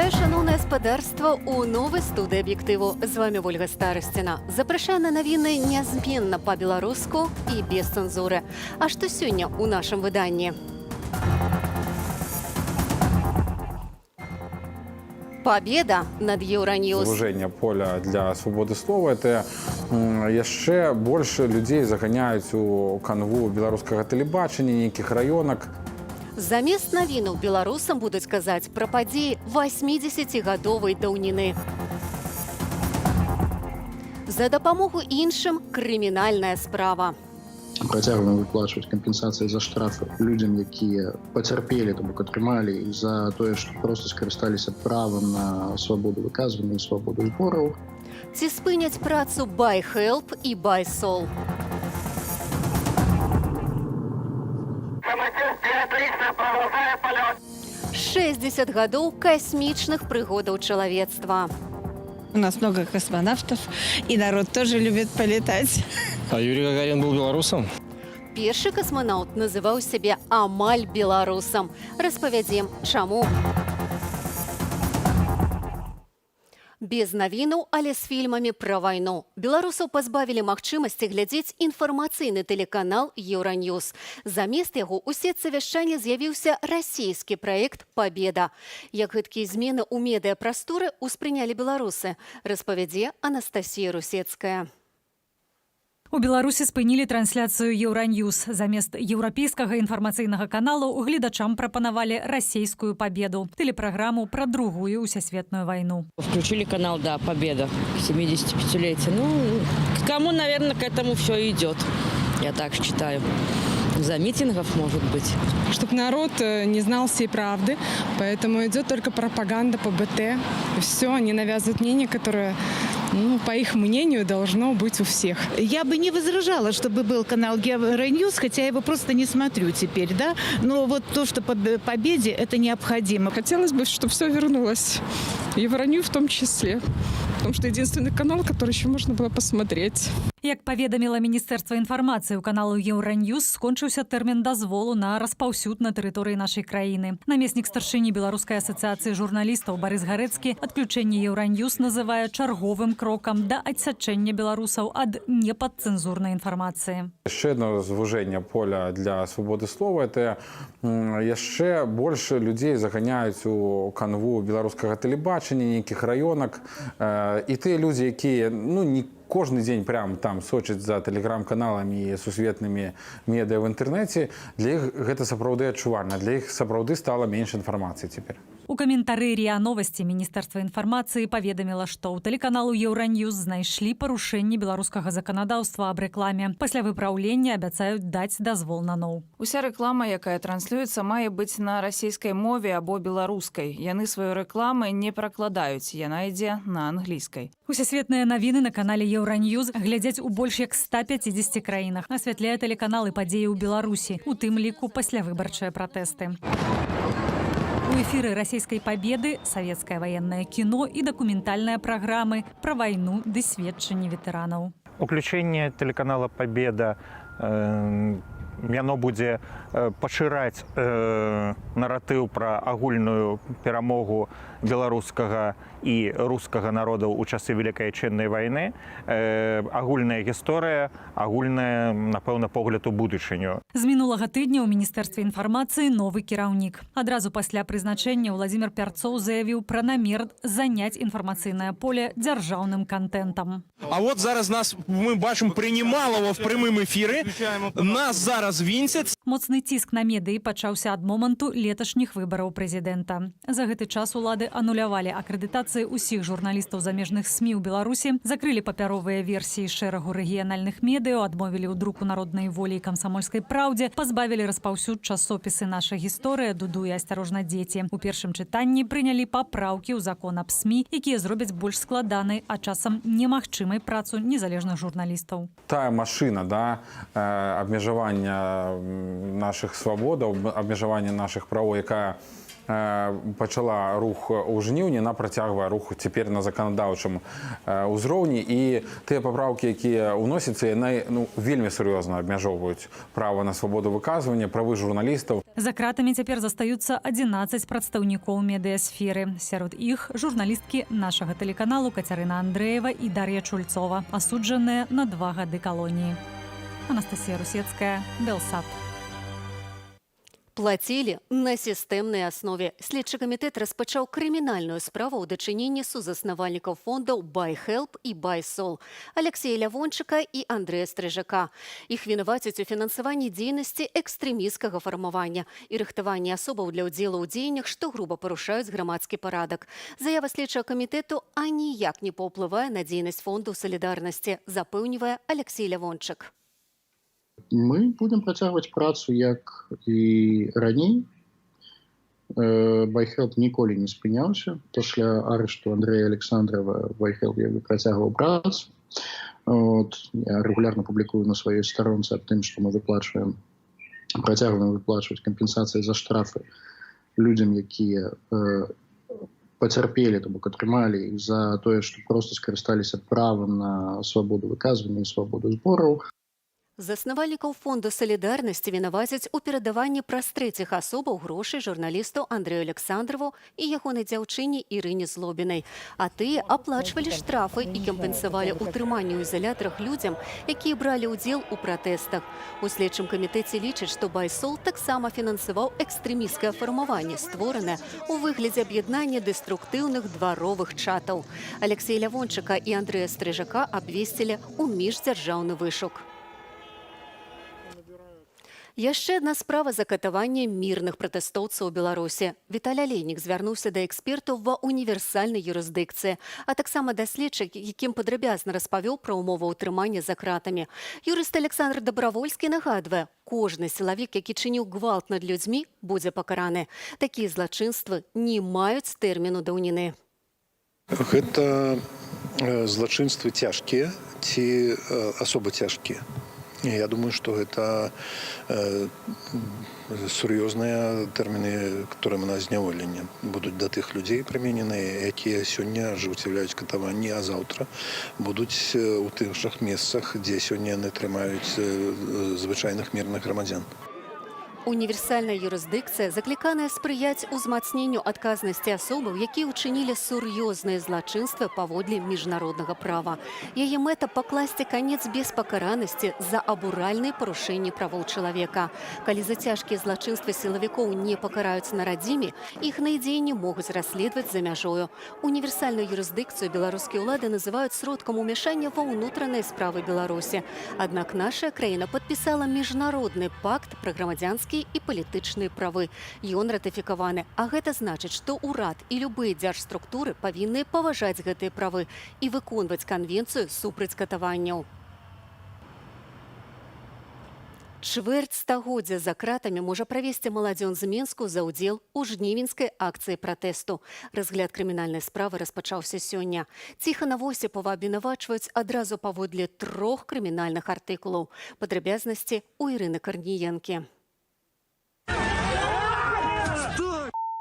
Вітаю, шановне господарство, у новой студии «Объективу». З вами Ольга Старостина. Запрашаю на новины нязменна по-белоруску и без цензуры. А что сегодня у нашем выдании? Победа над Евроньюз. Звужэнне поля для свободы слова. Это яшчэ больше людей заганяюць у канву беларускага тэлебачання, нейкіх раёнак. Замест навінаў беларусам будуць казаць пра падзеі 80-гадовай даўніны. За дапамогу іншым крымінальная справа. Працягваем выплачваць кампенсацыі за штрафы людзям, якія пацярпелі, то бок атрымалі за тое, што проста скарысталіся правам на свабоду выказвання і свабоду збораў. Ці спыняць працу BuyHelp і BuySol. 60 гадоў касмічных прыгодаў чалавецтва. У нас много космонавтов, и народ тоже любит полетать. А Юрий Гагарин был белорусом? Першы касманаўт называў сябе амаль беларусам. Распавядзем, чаму. Без навінаў, але з фільмамі пра вайну. Беларусаў пазбавілі магчымасці глядзець інфармацыйны тэлеканал «Евроньюз». Замест яго ў сетцы вяшчання з'явіўся расійскі праект «Победа». Як гэткія змены ў медыапрасторы ўспрынялі беларусы, распавядзе Анастасія Русецкая. У Беларусі спынілі трансляцыю «Евроньюз». Замест еўрапейскага інфармацыйнага каналу гледачам прапанавалі расійскую «Победу» – тэлепраграму пра другую усесветную войну. Включили канал, да, «Победа» к 75-летию. Ну, кому, наверное, к этому все идет, я так считаю. За митингов, может быть. Чтобы народ не знал всей правды, поэтому идет только пропаганда по БТ. И все, они навязывают мнение, которое, по их мнению, должно быть у всех. Я бы не возражала, чтобы был канал Евроньюз, хотя я его просто не смотрю теперь, да. Но вот то, что по Победе, это необходимо. Хотелось бы, чтобы все вернулось. Евроньюз в том числе. Потому что единственный канал, который еще можно было посмотреть. Як паведаміла Міністэрства інфармацыі, у каналу «Евроньюз» скончыўся тэрмін дазволу на распаўсюд на тэрыторыі нашай краіны. Намеснік старшыні Беларускай асацыяцыі журналістаў Барыс Гарэцкі адключэнне «Евроньюз» называе чарговым крокам да адсячэння беларусаў ад непадцэнзурнай інфармацыі. Яшчэ одно звужэнне поля для свободы слова. Это яшчэ больше людей заганяюць у канву беларускага тэлебачання, нейкіх раёнак. І тыя людзі, якія не кожны дзень прям там сочаць за тэлеграм-каналамі і сусветнымі медыа в інтэрнэце, для іх гэта сапраўды адчувальна, для іх сапраўды стала менш інфармацыі цяпер. У каментары РИА Новости Міністэрства інфармацыі паведаміла, што ў тэлеканалу «Евроньюз» знайшлі парушэнні беларускага заканадаўства аб рэкламе. Пасля выпраўлення абяцаюць даць дазвол на ноў. Уся рэклама, якая транслюецца, мае быць на расійскай мове або беларускай. Яны сваёй рэкламы не пракладаюць, яна ідзе на англійскай. Усесветныя навіны на канале «Евроньюз» глядзяць у больш як 150 краінах. Асвятляе тэлеканалы падзеі ў Беларусі, у тым ліку паслявыбарчыя пратэсты. У эфіры расійскай «Победы» савецкае ваеннае кіно і дакументальныя праграмы пра вайну ды сведчанні ветэранаў. Уключэнне тэлеканала «Победа» яно будзе пашыраць наратыў пра агульную перамогу беларускага і рускага народаў у часы Вялікай Адчайнай вайны. Агульная гісторыя, агульная, напэўна, погляд у будучыню. З мінулага тыдня ў Міністэрстве інфармацыі новы кіраўнік. Адразу пасля прызначэння Владзімір Пярцоў заявіў пра намер заняць інфармацыйнае поле дзяржаўным кантэнтам. А вот зараз мы бачым прынімалава в прямым эфіры. Нас зараз вінцяць. Моцны ціск на медыі пачаўся ад моманту леташніх выбараў прэзідэнта. За гэты час улады анулявалі акрэдытацыі ўсіх журналістаў замежных СМІ ў Беларусі, закрылі папяровыя версіі шэрагу рэгіянальных медыяў, адмовілі ў друку «Народнай волі» і «Камсамольскай праўдзе», пазбавілі распаўсюд часопісы «Наша гісторыя», «Дуду» і «Асцярожна, дзеці». У першым чытанні прынялі папраўкі ў закон аб СМІ, якія зробяць больш складанай, а часам немагчымай працу незалежных журналістаў. Тая машина, абмежавання наших свабодаў, абмежавання наших правоў, якая пачала рух у жніўні, яна працягвае рух цяпер на заканадаўчым узроўні, і тыя папраўкі, якія ўносяцца, яны вельмі сур'ёзна абмяжоўваюць права на свабоду выказвання, правы журналістаў. За кратамі цяпер застаюцца 11 прадстаўнікоў медыасферы. Сярод іх журналісткі нашага тэлеканалу Кацярына Андрэева і Дар'я Чульцова, асуджаныя на 2 гады калоніі. Анастасія Русецкая, Белсат. Плацілі на сістэмнай аснове. Следчы камітэт распачаў крымінальную справу ў дачыненні сузаснавальнікаў фондаў BuyHelp і BuySol Алексея Лявончыка і Андрэя Стрыжака. Іх вінавацяць у фінансаванні дзейнасці экстрэмісцкага фармавання і рыхтаванні асобаў для ўдзелу ў дзеяннях, што груба парушаюць грамадскі парадак. Заява следчага камітэту аніяк не паўплывае на дзейнасць фонду салідарнасці, запэўнівае Алексей Лявончык. Мы будем працягваць працу, як і раней. BuyHelp ніколі не спыняўся. Пасля арышту Андрэя Александрова BuyHelp працягваў працу. Я рэгулярна публікую на сваёй старонцы аб тым, што мы працягваем выплачваць кампенсацыі за штрафы людзям, якія пацярпелі, то бок атрымалі за тое, што проста скарысталіся правам на свабоду выказвання і свабоду збораў. Заснавальнікаў фонду салідарнасці вінавацяць у перадаванні праз трэціх асобаў грошай журналісту Андрэю Александрову і ягонай дзяўчыне Ірыне Злобінай. А тыя аплачвалі штрафы і кампенсавалі ўтрыманне ў ізалятарах людзям, якія бралі ўдзел у пратэстах. У следчым камітэце лічаць, што BuySol таксама фінансаваў экстрэмісцкае фармаванне, створанае ў выглядзе аб'яднання дэструктыўных дваровых чатаў. Алексея Лявончыка і Андрэя Стрыжака абвесцілі ў міждзяржаўны вышук. Яшчэ адна справа закатавання мірных пратэстоўцаў у Беларусі. Віталь Алейнік звярнуўся да экспертаў ва універсальнай юрысдыкцыі, а таксама да следчых, якім падрабязна распавёў пра ўмовы ўтрымання за кратамі. Юрыст Александр Дабравольскі нагадвае, кожны сілавік, які чыніў гвалт над людзьмі, будзе пакараны. Такія злачынствы не маюць тэрміну даўніны. Гэта злачынствы цяжкія ці асоба цяжкія. Я думаю, что это сур'ёзныя тэрміны, которые на зняволенне будуць да тых людзей прымененыя, якія сёння ажыццяўляюць катаванні, а заўтра будуць у тых жа месцах, дзе сёння яны трымаюць звычайных мірных грамадзян. Універсальная юрысдыкцыя закліканая спрыяць узмацненню адказнасці асобаў, якія ўчынілі сур'ёзныя злачынствы паводле міжнароднага права. Яе мэта пакласці канец беспакаранасці за абуральныя парушэнні правоў чалавека. Калі за цяжкія злачынствы сілавікоў не пакараюць на радзіме, іхныя дзеянні могуць расследаваць за мяжою. Універсальную юрысдыкцыю беларускія ўлады называюць сродкам умяшання ва ўнутраныя справы Беларусі. Аднак наша краіна падпісала міжнародны пакт пра грамадзянскія і палітычныя правы. Ён ратыфікаваны, а гэта значыць, што ўрад і любыя дзяржструктуры павінны паважаць гэтыя правы і выконваць канвенцыю супраць катаванняў. Чвэрць стагоддзя за кратамі можа правесці маладзён з Менску за ўдзел у жнівеньскай акцыі пратэсту. Разгляд крымінальнай справы распачаўся сёння. Ціхана Восіпова абвінавачваюць адразу паводле 3 крымінальных артыкулаў. Падрабязнасці ў Ірыны Карніенкі.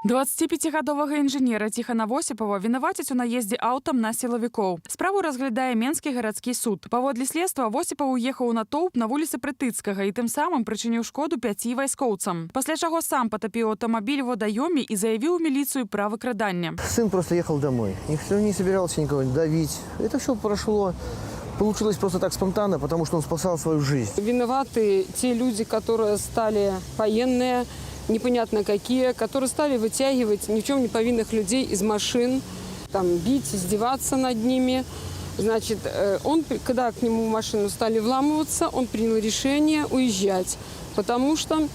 25-гадовага інжынера Ціхана Восіпова вінавацяць у наездзе аўтам на сілавікоў. Справу разглядае Менскі гарадскі суд. Паводле следства Восіпаў уехаў у натоўп на вуліцы Прытыцкага і тым самым прычыніў шкоду 5 вайскоўцам. Пасля чаго сам потапіў аўтамабіль у вадаёме і заявіў у міліцыю пра выкрадання. Сын просто ехал домой. Никто не собирался никого давить. Это все прошло. Получилось просто так спонтанно, потому что он спасал свою жизнь. Виноваты те люди, которые стали военные, непонятно какие, которые стали вытягивать ни в чем не повинных людей из машин, там, бить, издеваться над ними. Значит, он, когда к нему в машину стали вламываться, он принял решение уезжать, потому что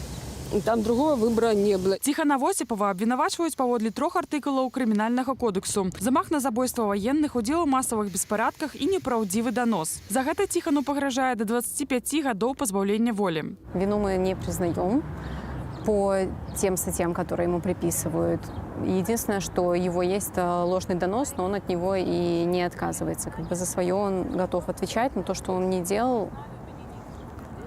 там другого выбора не было. Ціхана Восіпова абвінавачваюць паводле 3 артыкулаў крымінальнага кодексу. Замах на забойства военных, удзел у масавых беспарадках і непраўдзівы данос. За гэта Ціхану пагражае до 25 гадоў пазбаўлення волі. Вину мы не признаем по тем статьям, которые ему приписывают. Единственное, что его есть ложный донос, но он от него и не отказывается. Как бы за свое он готов отвечать, но то, что он не делал,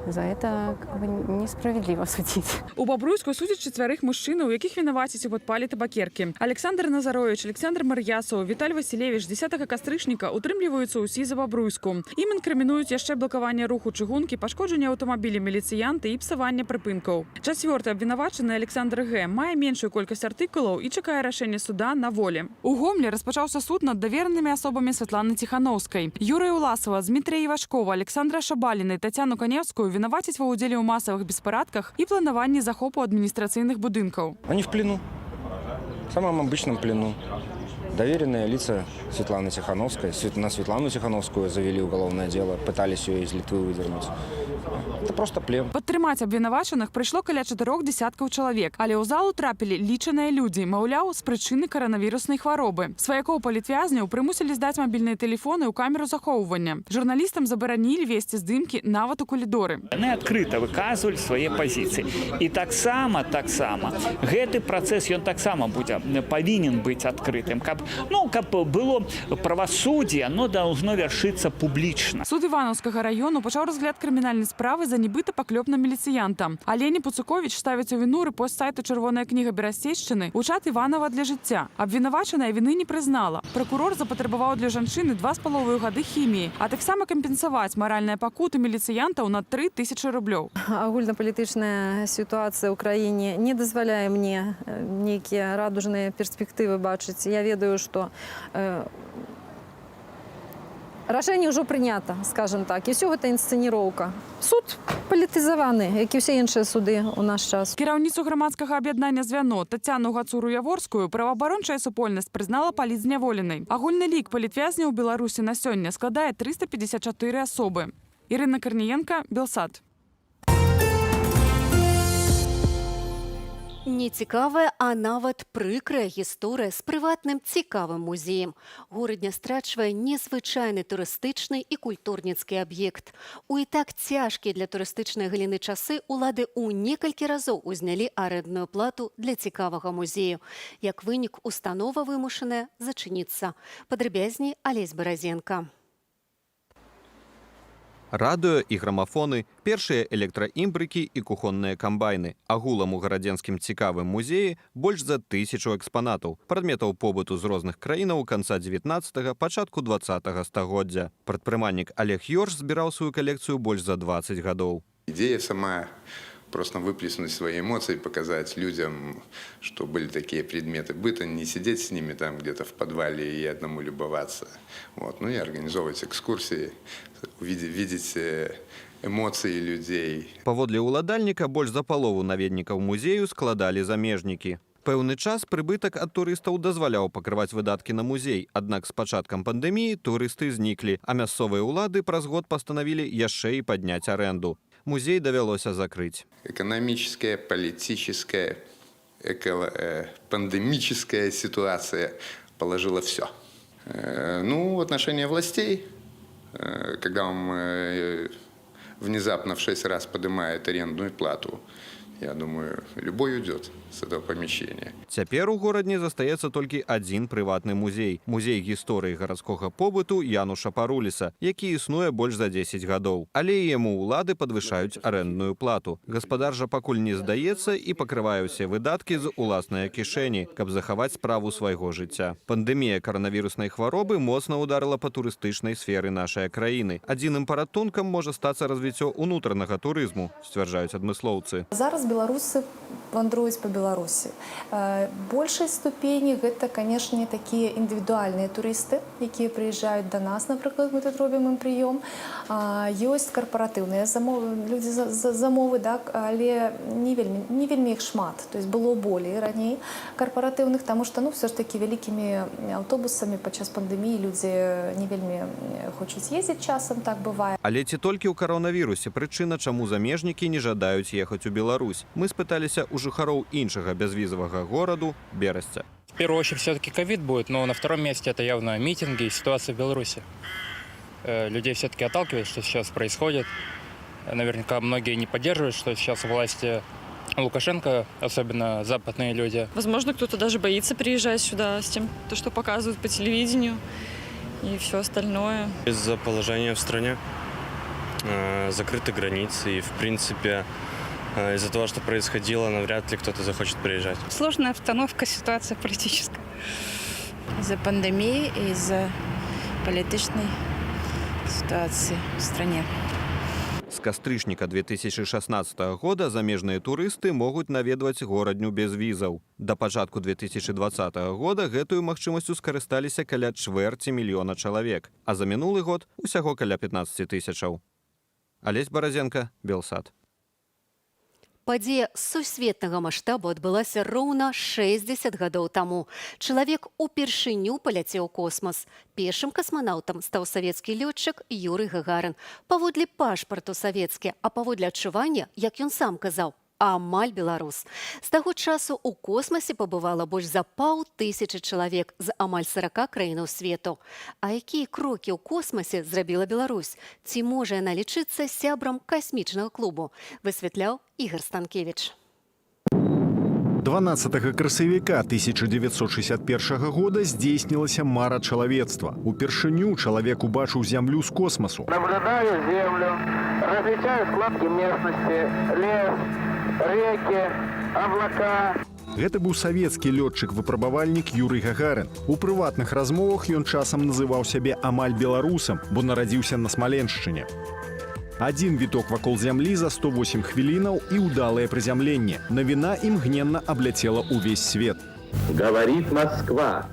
За это как бы несправедливо судить. У Бобруйську судять 4 мужчин, у яких винуватять у підпалі табакерки. Олександр Назарович, Олександр Мар'ясов, Віталь Василевич 10 кастричника утримлюються у СІЗО Бобруйську. Їм інкримінують яще блокування руху чыгунки, пошкодження автомобілів міліціянти і псування припинків. 4-й обвинувачений Олександр Г. має меншу кількість артикулів і чекає рішення суда на волі. У Гомлі розпочався суд над довіреними особами Світлани Тихановської. Юрія Уласова, Дмитрія Івашкова, Олександра Шабаліна і Тетяну Коневську винуватять в уділі у масових безпорядках і плануванні захопу адміністраційних будинків. Они в плену. В самом обычном плену. Доверенные лица Светланы Тихановской. На Светлану Тихановскую завели уголовное дело, пытались ее из Литвы выдернуть. Это просто плен. Підтримати обвинувачених прийшло каля 4 десятків чоловік, але у залу трапили лічені люди, мовляв, з причини коронавірусної хвороби. Свояков політв'язнів примусили здати мобільні телефони у камеру заховування. Журналістам заборонили вести здимки навіть у коридори. Вони відкрито виказували свої позиції. І так само, гэты працэс, ён так само повинен бути відкритим. Каб було правосуддя, оно должно вершиться публічно. Суд Івановського району почав розгляд кримінальної справи за нібито покльоп на міліціянта. Олені Пуцукович ставить у вину репост сайту «Червона книга Берестейщини» у чат Іванова для життя. Обвинувачена вини не признала. Прокурор запотребував для жінки 2,5 годи хімії, а так само компенсувати моральні покути міліціянтів на 3 тисячі рублів. Агульнополітична ситуація в Україні не дозволяє мені ніякі радужні перспективи бачити. Я ведаю, що рішення вже прийнято, скажімо так, і все це інсценіровка. Суд політизований, як і всі інші суди у наш час. Керівницю громадського об'єднання «Звяно» Тетяну Гацуру-Яворську правооборонча супольність признала політзняволений. Агульний лік політв'язнів у Білорусі на сьогодні складає 354 особи. Ірина Корнієнко, Білсад. Не цікавая, а нават прыкрая гісторыя з прыватным цікавым музеем. Горад не страчвае незвычайны турыстычны і культурніцкі аб'ект. У і так цяжкія для турыстычнай галіны часы улады ў некалькі разоў узнялі арэндную плату для цікавага музею. Як вынік, установа вымушаная зачыніцца. Падрабязней Алесь Баразенко. Радыё і грамафоны, першыя электраімбрыкі і кухонныя камбайны. Агулам у гарадзенскім цікавым музеі больш за 1000 экспанатаў, прадметаў побыту з розных краінаў канца 19-го, пачатку 20-го стагоддзя. Прадпрымальнік Олег Йорш збіраў сваю калекцыю больш за 20 гадоў. Идея сама просто выплеснуть свои эмоции, показать людям, что были такие предметы быта, не сидеть с ними там где-то в подвале и одному любоваться. Вот. Ну и организовывать экскурсии, видеть эмоции людей. Паводле ўладальніка больш за палову наведнікаў музею складалі замежнікі. Пэўны час прыбытак ад турыстаў дазваляў пакрываць выдаткі на музей, аднак з пачаткам пандэміі турысты зніклі, а мясцовыя ўлады праз год пастанавілі яшчэ і падняць арэнду. Музей давялося закрыть. Экономическая, политическая, пандемическая ситуация положила все. Ну, отношение властей, когда он внезапно в 6 раз поднимает арендную плату, я думаю, любой уйдет с этого помещения. Цяпер у горадні застаецца толькі адзін прыватны музей. Музей гісторыі гарадскога побыту Януша Паруліса, які існуе больш за 10 гадоў. Але яму ўлады падвышаюць арэндную плату. Гаспадар жа пакуль не здаецца і пакрывае ўсе выдаткі з уласнай кішэні, каб захаваць справу свайго жыцця. Пандэмія каранавіруснай хваробы моцна ударыла па турыстычнай сферы нашай краіны. Адзіным паратункам можа стацца развіццё ўнутранага турызму, сцвярджаюць адмыслоўцы. Зараз беларусы вандруюць по Беларусі. Большай ступені гэта, конечно, такія індывідуальныя турысты, якія прыязджаюць да нас, напрыклад, мы тут робім ім прыём. Ёсць карпаратыўныя замовы, людзі замовы, але не вельмі іх шмат. То есть было болей раней карпаратыўных, таму што, все ж таки вялікімі аўтобусамі падчас пандэміі людзі не вельмі хочуць ездзіць часам, так бывае. Але ці толькі ў каронавірусе прычына, чаму замежнікі не жадаюць ехаць у Беларусь? Мы спыталіся у жыхароў іншага безвизового городу Берестя. В первую очередь все-таки ковид будет, но на втором месте это явно митинги и ситуация в Беларуси. Людей все-таки отталкивает, что сейчас происходит. Наверняка многие не поддерживают, что сейчас у власти Лукашенко, особенно западные люди. Возможно, кто-то даже боится приезжать сюда с тем, что показывают по телевидению и все остальное. Из-за положения в стране. закрыты границы, и, в принципе, из-за того, что происходило, навряд ли кто-то захочет приезжать. Сложная обстановка, ситуация политическая. Из-за пандемии и из-за политичной ситуации в стране. С кастрычніка 2016 года замежныя турысты могуць наведваць горадню без візаў. Да пачатку 2020 года гэтую магчымасцю скарысталіся каля 250 000 чалавек, а за мінулы год усяго каля 15 000. Алесь Баразенко, Белсат. Падзея сусветнага маштабу адбылася роўна 60 гадоў таму. Чалавек упершыню паляцеў у космас. Першым касманаўтам стаў савецкі лётчык Юрый Гагарин. Паводле пашпарту савецкі, а паводле адчування, як ён сам казаў, амаль беларус. З таго часу ў космасе пабывала больш за 500 чалавек з амаль 40 краінаў свету. А якія крокі ў космасе зрабіла Беларусь? Ці можа яна лічыцца сябрам касмічнага клубу? Высвятляў Ігор Станкевич. 12 красавіка 1961 года здзейснілася мара чалавецтва. Упершыню чалавек убачыў зямлю з космасу. Наблюдаю землю, различаю складки местности, лес, реки, облака. Гэта быў савецкі лётчык-выпрабавальнік Юрый Гагарин. У прыватных размовах ён часам называў сябе амаль беларусам, бо нарадзіўся на Смаленшчыне. Один віток вакол зямлі за 108 хвілінаў і ўдалае прызямленне. Навіна імгненна абляцела ўвесь свет. Говорит Москва.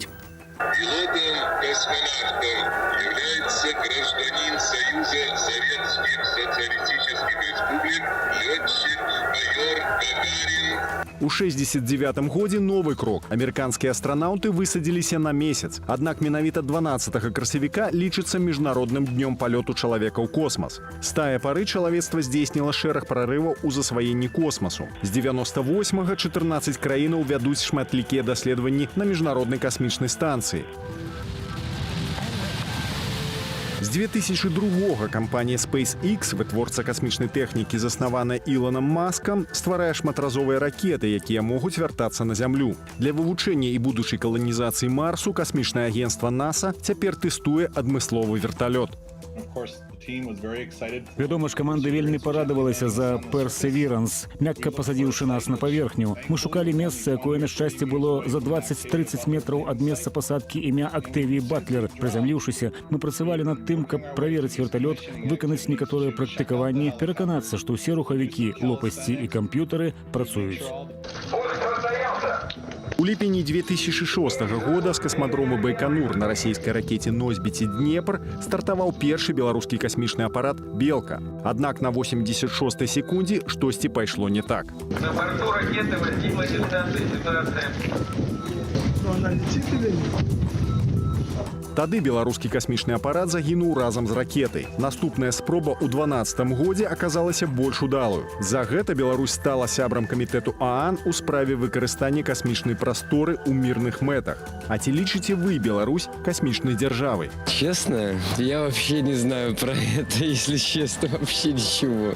Пилотом-космонавтом является гражданин Союза Советских Социалистических Республик, летчик майор Гагарин. У 69-м годзе новы крок. Амерыканскія астранаўты высадзіліся на месяц. Аднак менавіта 12 красавіка лічыцца міжнародным днём палёту чалавека ў космас. З тае пары чалавецтва здзейсніла шэраг прарываў у засваенні космасу. З 98-га 14 краінаў вядуць шматлікія даследаванні на міжнароднай касмічнай станцыі. З 2002-го кампанія SpaceX, вытворца касмічнай тэхнікі, заснаваная Ілонам Маскам, стварае шматразовыя ракеты, якія могуць вяртацца на зямлю. Для вывучэння і будучай каланізацыі Марсу касмічнае агенцтва NASA цяпер тэстуе адмысловы верталёт. Вядома ж, каманда вельмі парадавалася за Perseverance, мякка пасадзіўшы нас на паверхню. Мы шукалі месца, якое, на шчасце, было за 20-30 метраў ад месца пасадкі імя Актывіі Батлер. Прызямліўшыся, мы працавалі над тым, каб праверыць верталёт, выканаць некаторыя практыкаванні, пераканацца, што ўсе рухавікі, лопасці і камп'ютары працуюць. У ліпені 2006 года з касмадрому Байконур на расійскай ракете «Носьбіці Днепр» стартаваў першы беларускі касмічны апарат «Белка». Аднак на 86-й секундзе штосьці пайшло не так. На борту ракеты возникла дистанция ситуация. Она летит или нет? Тады беларускі касмічны апарат загінуў разам з ракетай. Наступная спроба ў 12-м годзе аказалася больш удалую. За гэта Беларусь стала сябрам камітэту ААН у справе выкарыстання касмічнай прасторы ў мірных мэтах. А ці лічыце вы Беларусь касмічнай дзяржавай? Честно, я вообще не знаю про это, если честно, вообще ничего.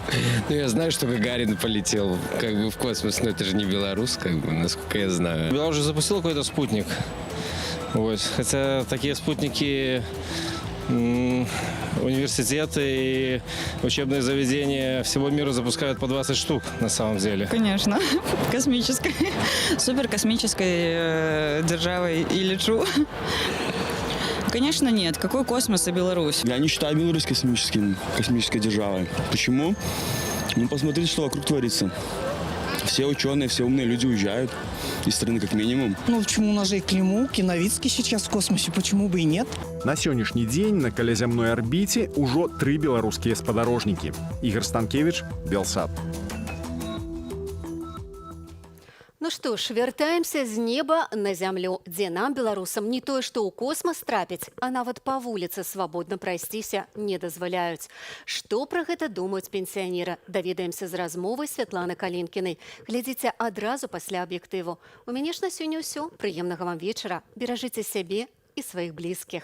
Ну, я знаю, что Гагарин полетел как бы в космос, но это же не Беларусь, как бы, насколько я знаю. Беларусь уже запустила какой-то спутник. Вот. Хотя такие спутники университеты и учебные заведения всего мира запускают по 20 штук на самом деле. Конечно, космической, суперкосмической державой и лечу. Конечно, нет. Какой космос и Беларусь? Я не считаю Беларусь космической державой. Почему? Ну, посмотрите, что вокруг творится. Все ученые, все умные люди уезжают из страны как минимум. Ну, почему у нас же и Климук, и Новицкий сейчас в космосе, почему бы и нет? На сённяшні дзень на калязямной арбіце ўжо 3 беларускія спадарожнікі. Ігор Станкевич, Белсат. Ну што ж, вяртаемся з неба на зямлю, дзе нам, беларусам, не тое, што ў космас трапіць, а нават па вуліцы свабодна прайсціся не дазваляюць. Што пра гэта думаюць пенсіянеры? Даведаемся з размовай Святланы Калінкінай. Глядзіце адразу пасля аб'ектыву. У мяне ж на сёння ўсё. Прыемнага вам вечара. Беражыце сябе і сваіх блізкіх.